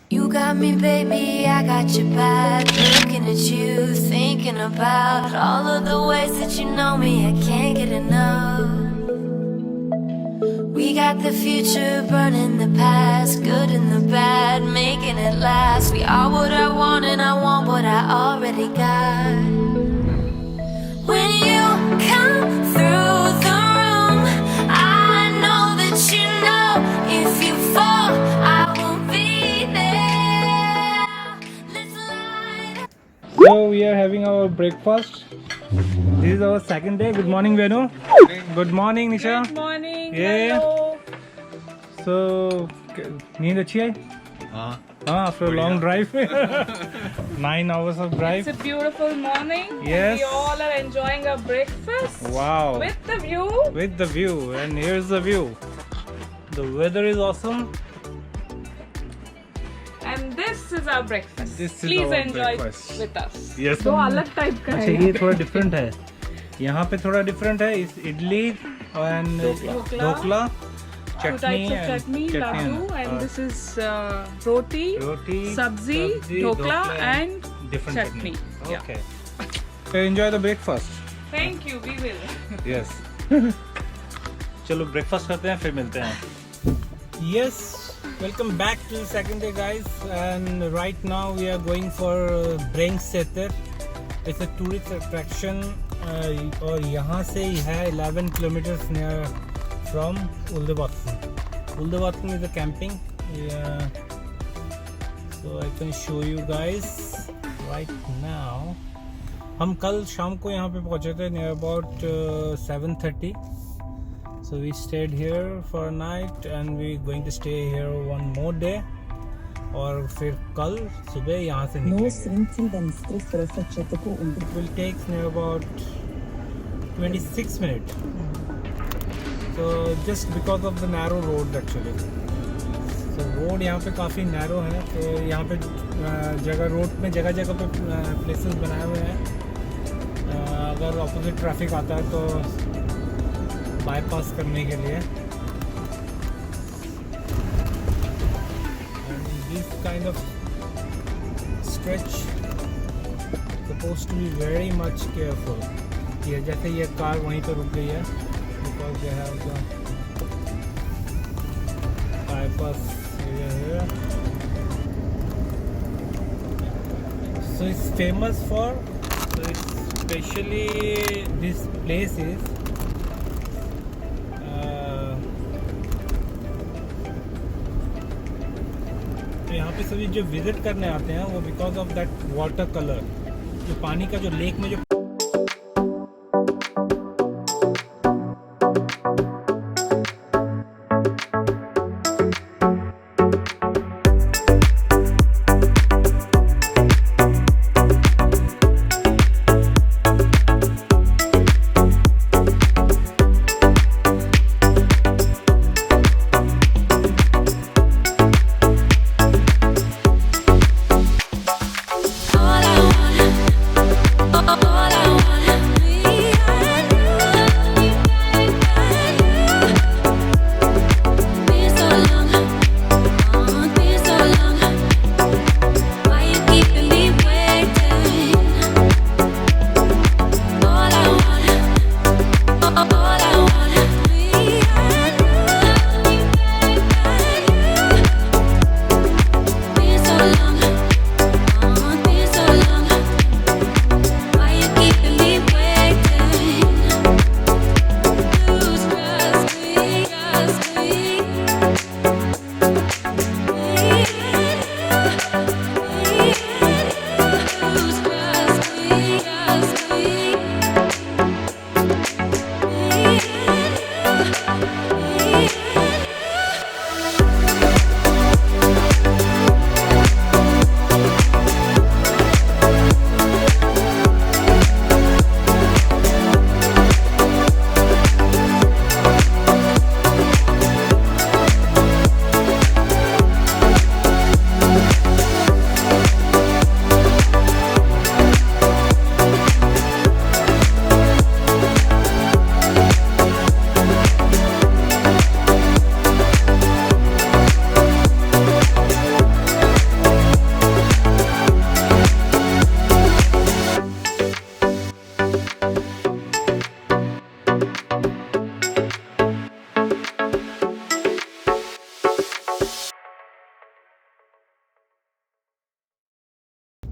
You got me, baby, I got your back. Looking at you, thinking about all of the ways that you know me, I can't get enough. We got the future burning the past, good and the bad, making it last. We are what I want and I want what I already got. When you come through the room, I know that you know if you fall, I will be there. Let's light up. So we are having our breakfast. This is our second day. Good morning, Venu. Good morning, Nisha. Good morning. Yeah. Hello. So नींद अच्छी आई? हाँ. After a long drive. 9 hours of drive. It's a beautiful morning. Yes. We all are enjoying our breakfast. Wow. With the view. With the view, and here's the view. The weather is awesome. And this is our breakfast. This is Please our enjoy breakfast. with us. Yes. दो अलग type का अच्छा है. ये थोड़ा different है. यहाँ पे थोड़ा डिफरेंट है. इस idli and dhokla, Two chutney types of and chutney, laddu, and this is roti, roti, sabzi, dhokla, and different chutney. Yeah. Okay. So enjoy the breakfast. Thank you. We will. Yes. चलो breakfast करते हैं फिर मिलते हैं. Yes. Welcome back to the second day, guys. And right now we are going for Breng Seter. It's a tourist attraction. और यहाँ से है 11 kilometers near from Uldevatn. Uldevatn is a camping. Yeah. So I can show you guys right now. हम कल शाम को यहाँ पे पहुँचे थे near about 7:30. So we stayed here for a night and we going to stay here one more day. और फिर कल सुबह यहाँ से Nå निकलेंगे. sving til venstre for å fortsette på It will take near about 26 minutes. So just because of the narrow road actually. So road यहाँ पे काफ़ी narrow है. तो यहाँ पे जगह रोड में जगह जगह पे प्लेसेस बनाए हुए हैं. अगर ऑपोजिट ट्रैफिक आता है तो बाईपास करने के लिए. And this kind of stretch supposed to be very much careful. ये जैसे ये कार वहीं पे रुक गई है because they have the bypass area here. So it's famous for, so it's especially this place is तो यहाँ पे सभी जो विजिट करने आते हैं वो because of that water colour, जो पानी का जो लेक में जो All I want, all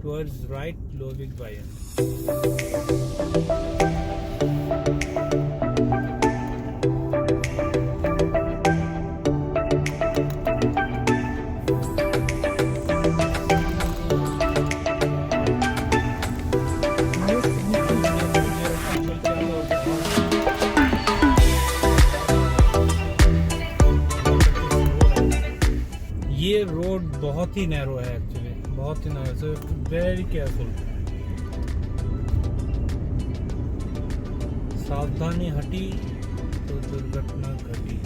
towards right Lovik Bayan. ये रोड बहुत ही नैरो है एक्चुअली, बहुत ही नैरो, सो वेरी केयरफुल। सावधानी हटी तो दुर्घटना घटी।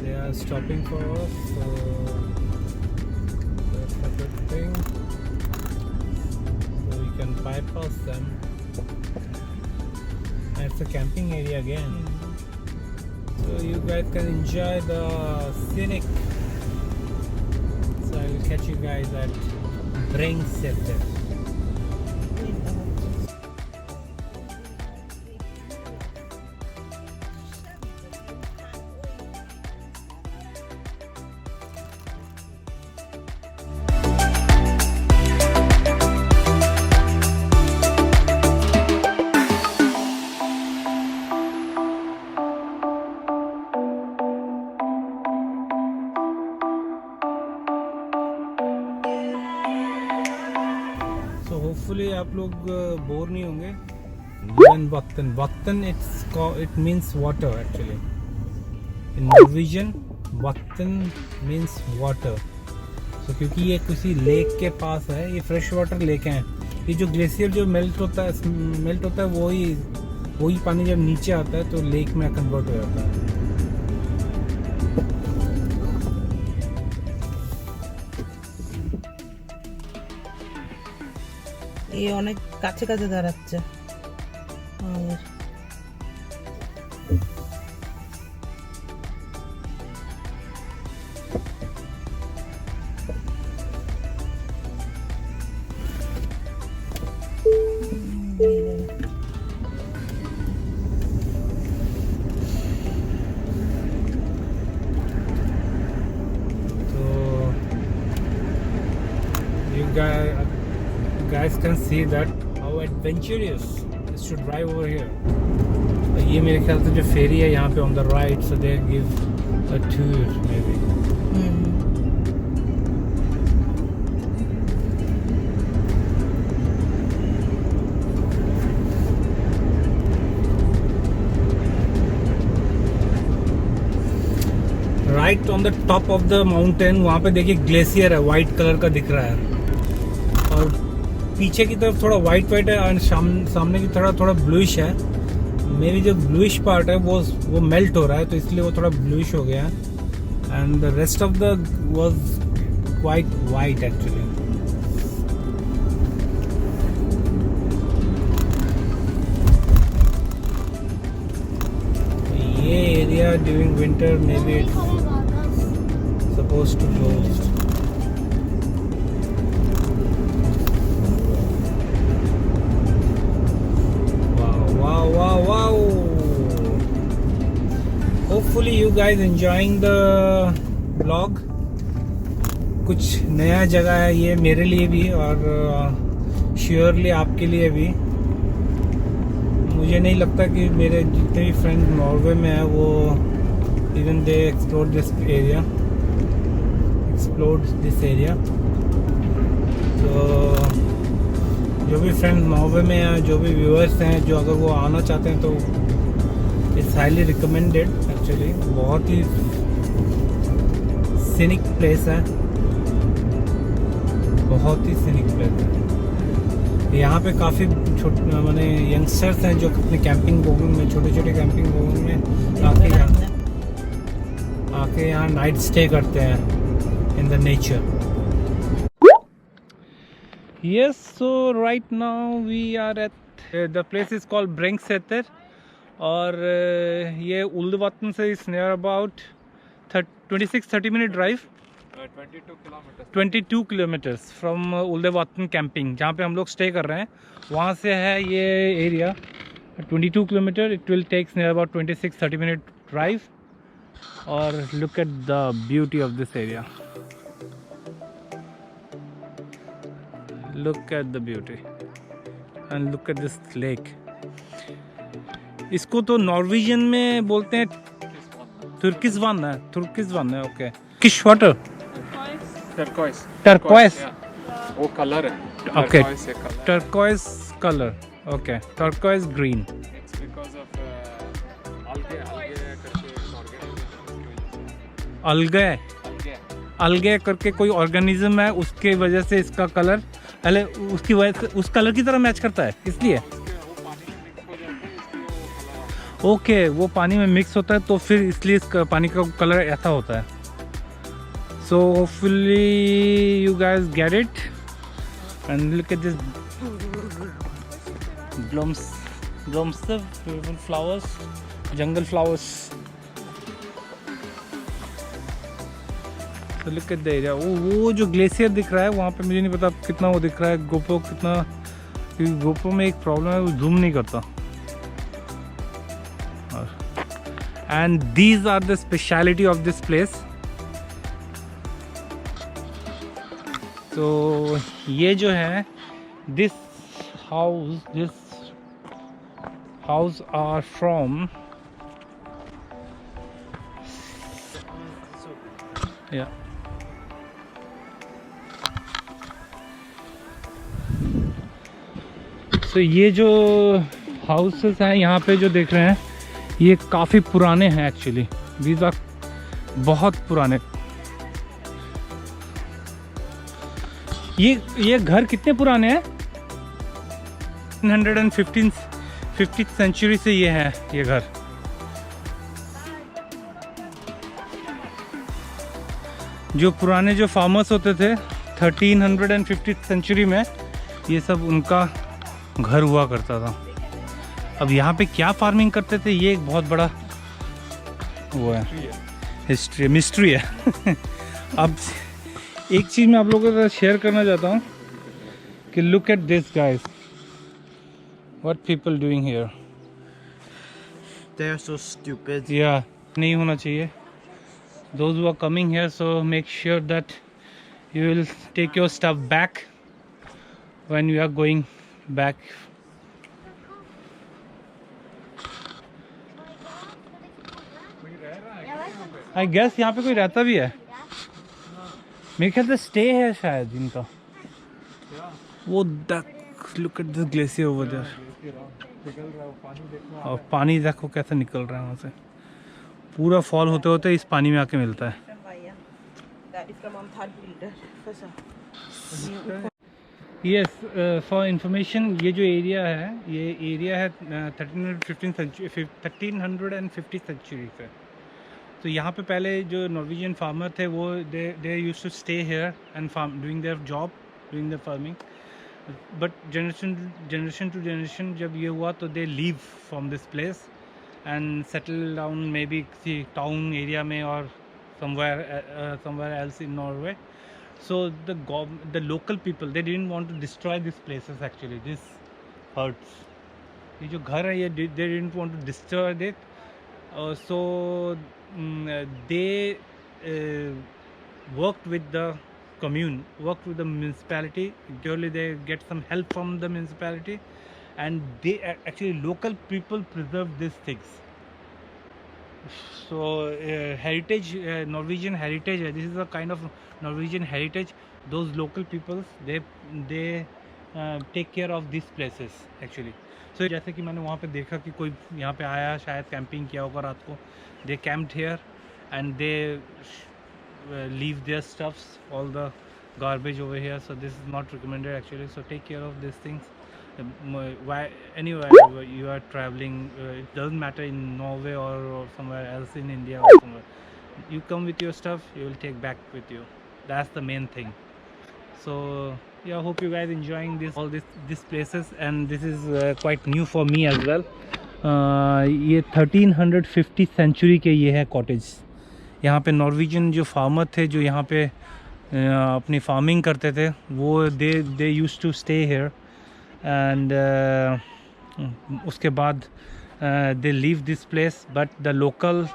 They are stopping for us, so that's a good thing. So we can bypass them. And it's a camping area again, so you guys can enjoy the scenic. So I will catch you guys at Brengseter. So hopefully आप लोग bore नहीं होंगे। Then Vatn it means water actually. In Norwegian Vatn means water. So क्योंकि ये किसी lake के पास है, ये फ्रेश वाटर लेक है। ये जो ग्लेशियर जो मेल्ट होता है वही पानी जब नीचे आता है तो लेक में कन्वर्ट हो जाता है। এই অনেক কাছে কাছে দাঁড়াচ্ছে আমাদের। Guys can see that how adventurous is to drive over here. ये मेरे ख्याल से जो फेरी है यहाँ पे on the right, so they give a tour maybe. Right on the top of the mountain वहाँ पे देखिए ग्लेशियर है, वाइट कलर का दिख रहा है, और पीछे की तरफ थोड़ा वाइट है और सामने की तरफ थोड़ा ब्लूइश है। मेरी जो ब्लूइश पार्ट है वो मेल्ट हो रहा है, तो इसलिए वो थोड़ा ब्लूइश हो गया है। And the rest of the was quite white actually. ये area during winter may be it's supposed to close. Wow! Hopefully you guys enjoying the vlog. कुछ नया जगह है ये मेरे लिए भी और श्योरली आपके लिए भी। मुझे नहीं लगता कि मेरे जितने भी फ्रेंड नॉर्वे में है वो even they explore this area. तो जो भी फ्रेंड नॉर्वे में हैं, जो भी व्यूअर्स हैं, जो अगर वो आना चाहते हैं तो इट्स हाईली रिकमेंडेड एक्चुअली। बहुत ही सीनिक प्लेस है, बहुत ही सीनिक प्लेस है। यहाँ पे काफ़ी माने यंगस्टर्स हैं जो अपने कैंपिंग वोगन में, छोटे छोटे कैंपिंग वोगन में आके यहाँ नाइट स्टे करते हैं in the nature. Yes, so right now we are at the place is called Brengseter, और ये उल्दवातन से is near about 26-30 minute drive, 22 kilometers from उल्दवातन camping, जहाँ पे हम लोग स्टे कर रहे हैं। वहाँ से है ये area 22 kilometer. It will take near about 26-30 minute drive, और look at the beauty of this area. Look at the beauty and look at this lake. इसको तो नॉर्वेजियन में बोलते हैं तुर्किसवान है. ओके. किश वाटर. टर्कोइस. वो कलर है. Okay. Turquoise है colour. Turquoise colour. Okay. Turquoise green. It's because of algae करके organism. अलगे करके कोई ऑर्गेनिज्म है, उसके वजह से इसका कलर पहले उसकी वजह से उस कलर की तरह मैच करता है, इसलिए. ओके, वो पानी में मिक्स होता है तो फिर इसलिए इसका पानी का कलर ऐसा होता है. So hopefully you guys get it and look at this blooms, beautiful flowers, jungle flowers. तो लुक एट द एरिया. वो जो ग्लेशियर दिख रहा है वहाँ पे, मुझे नहीं पता कितना वो दिख रहा है. गोप्रो कितना, क्योंकि गोप्रो में एक प्रॉब्लम है, वो जूम नहीं करता. And these are the speciality of this place. तो ये जो है दिस हाउस आर फ्रॉम या तो ये जो हाउसेस हैं यहाँ पे जो देख रहे हैं, ये काफ़ी पुराने हैं एक्चुअली. दीज आर बहुत पुराने. ये घर कितने पुराने हैं? 150th सेंचुरी से ये है ये घर. जो पुराने जो फार्मर्स होते थे 1350th सेंचुरी में, ये सब उनका घर हुआ करता था. अब यहाँ पे क्या फार्मिंग करते थे, ये एक बहुत बड़ा वो है, हिस्ट्री, मिस्ट्री है. अब एक चीज़ मैं आप लोगों के साथ शेयर करना चाहता हूँ कि look at this guys, what people doing here. They are so stupid. या नहीं होना चाहिए. Those who are coming here, so make sure that you will take your stuff back when you are going back. I guess यहाँ पे कोई रहता भी है. मेरे ख्याल से स्टे है शायद इनका. वो look at this glacier over there. और पानी देखो कैसे निकल रहा है वहाँ से. पूरा फॉल होते होते इस पानी में आके मिलता है. यस, फॉर इंफॉर्मेशन, ये जो एरिया है, ये एरिया है 1350 सेंचुरी से. तो यहाँ पे पहले जो नॉर्वेजियन फार्मर थे वो they used to stay here and farm, doing their job, doing their farming. But generation to generation जब ये हुआ तो they leave from this place and settle down maybe the town area में or somewhere else in Norway. So the local people, they didn't want to destroy these places actually, these huts. ये जो घर है ये they didn't want to destroy it. So they worked with the commune, worked with the municipality. Usually they get some help from the municipality. And they actually, local people preserve these things. So heritage, Norwegian heritage, this is a kind of Norwegian heritage. Those local peoples, they take care of these places actually. So जैसे कि मैंने वहाँ पे देखा कि कोई यहाँ पे आया, शायद कैंपिंग किया होगा रात को. They camped here and they leave their stuffs, all the garbage over here. So this is not recommended actually. So take care of these things. Anywhere you are traveling, it doesn't matter in Norway or somewhere else in India or somewhere, you come with your stuff, you will take back with you. That's the main thing. So yeah, I hope you guys enjoying all these places, and this is quite new for me as well. ये 1350 century के ये है cottage. यहाँ पे Norwegian जो farmer थे जो यहाँ पे अपनी फार्मिंग करते थे, वो they used to stay here. And उसके बाद they leave this place. But the locals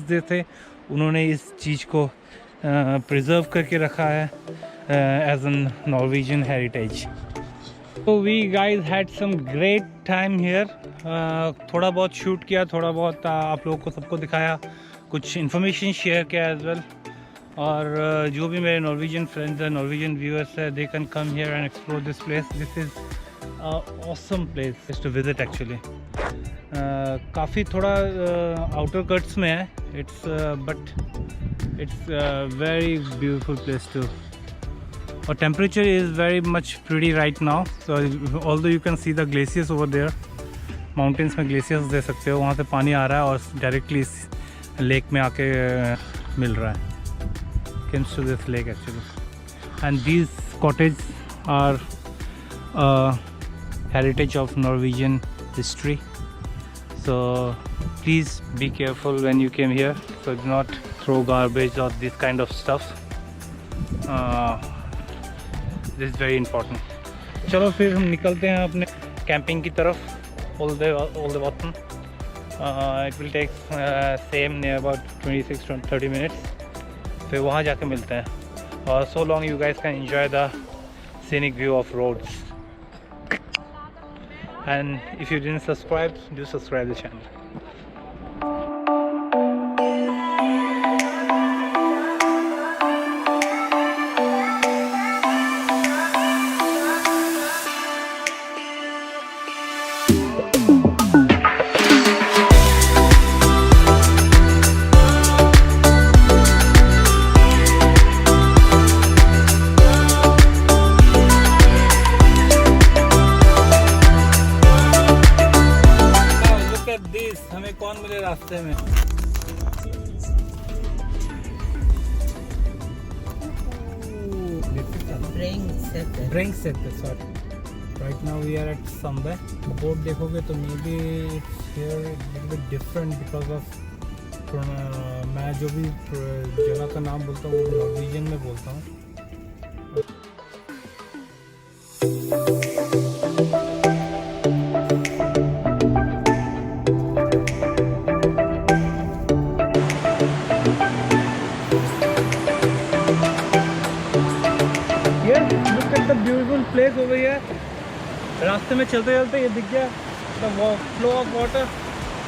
जो थे उन्होंने इस चीज़ को प्रिजर्व करके रखा है. as a Norwegian heritage. So we guys had some great time here. थोड़ा बहुत शूट किया, थोड़ा बहुत आप लोगों को सबको दिखाया, कुछ इन्फॉर्मेशन शेयर किया एज वेल. और जो भी मेरे नॉर्वेजियन फ्रेंड्स हैं, नॉर्वेजियन व्यूअर्स हैं, they can come here and explore this place. This is awesome place to visit actually. काफ़ी थोड़ा आउटर कट्स में है. It's but it's very beautiful place too. और temperature is very much pretty right now. So although you can see the glaciers over there. Mountains में glaciers दे सकते हो, वहाँ से पानी आ रहा है और डायरेक्टली इस लेक में आके मिल रहा है. Comes to this lake actually, and these cottages are heritage of Norwegian history. So please be careful when you came here. So do not throw garbage or this kind of stuff. This is very important. चलो फिर हम निकलते हैं अपने camping की तरफ. All the bottom. It will take same near about 26 to 30 minutes. फिर वहाँ जाके मिलते हैं. और so long you guys can enjoy the scenic view of roads. And if you didn't subscribe, do subscribe the channel. हमें कौन मिले रास्ते में? Bringseter, sorry. Right now we are at Sandøy. Board देखोगे तो मे be it's here little bit different because of मैं जो भी जगह का नाम बोलता हूँ वो नॉर्वेजियन में बोलता हूँ. प्लेस हो गई है. रास्ते में चलते चलते ये दिख गया the flow of water.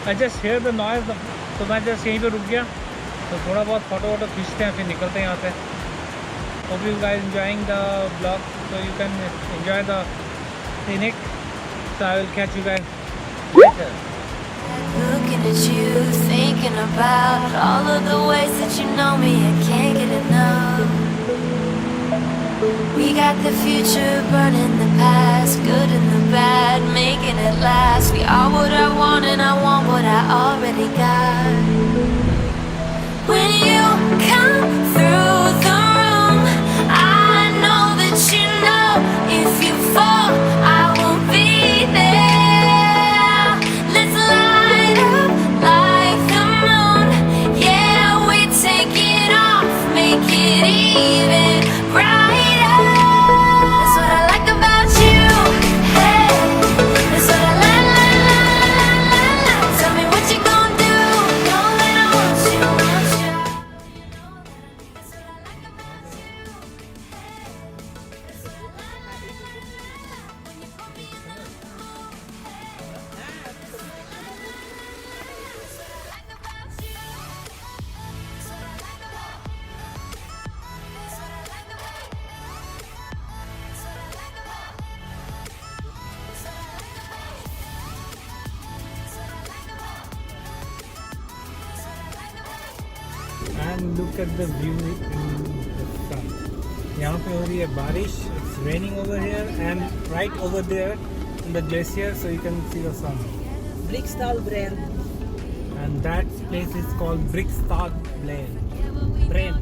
I just hear the noise. तो मैं जस्ट यहीं पे रुक गया. तो थोड़ा बहुत फोटो वोटो खींचते हैं, फिर निकलते हैं यहाँ से. Hope you guys enjoying the blog. So you can enjoy the scenic. So I will catch you guys later. Looking at you, thinking about all of the ways that you know me, I can't get enough. We got the future burning the past, good and the bad, making it last. We are what I want and I want what I already got. When you come through the room, I know that you know if you fall, I will be there. Let's light up like the moon. Yeah, we take it off, make it even brighter. And look at the view in the front. यहाँ पे हो रही है बारिश. It's raining over here and right over there in the glacier, so you can see the sun. Briksdalbreen. And that place is called Briksdalbreen. Breen.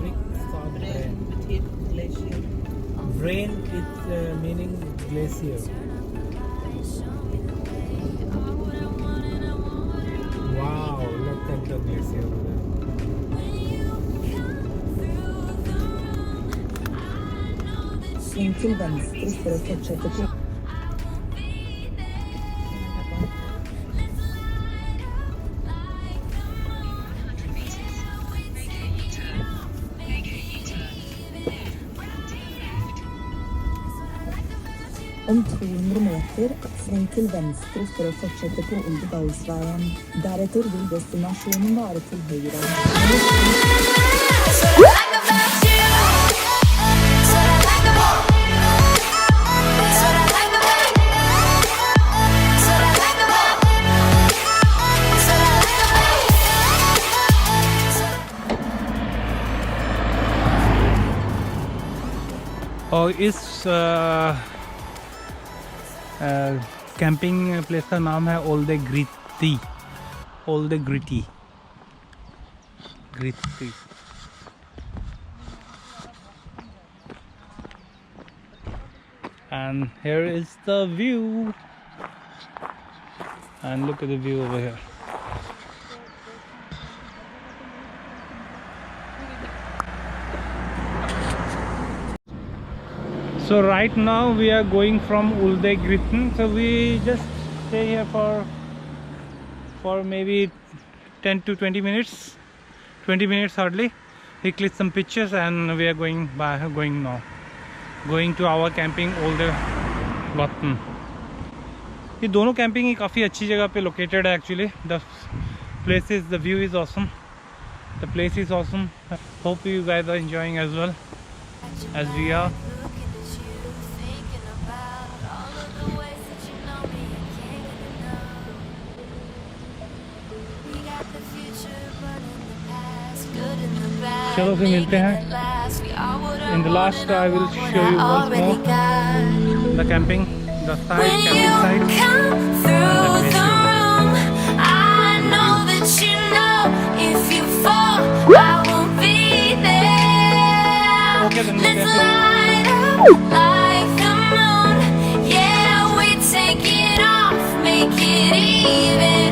Briksdalbreen. Betyr glacier. Breen is meaning glacier. Wow, look at the glacier over there. Inntil venstre for å fortsette på Om 200 meter, sving til venstre for å fortsette på Oldedalsveien. Deretter vil destinasjonen være til høyre. और इस camping place का नाम है ओल्डे gritty and here is the view, and look at the view over here. So right now we are going from Ulde Gritten, so we just stay here for maybe 10 to 20 minutes, 20 minutes hardly. We click some pictures and we are going to our camping Ulde Gritten. ये दोनों camping ही काफ़ी अच्छी जगह पे located है actually. The view is awesome, the place is awesome. Hope you guys are enjoying as well as we are. चलो फिर मिलते हैं. In the last I will show you once more the camping, the camping site. I know that you know if you fall, I won't be there. Okay, then Let's light up like the moon. Yeah, we take it off, make it even.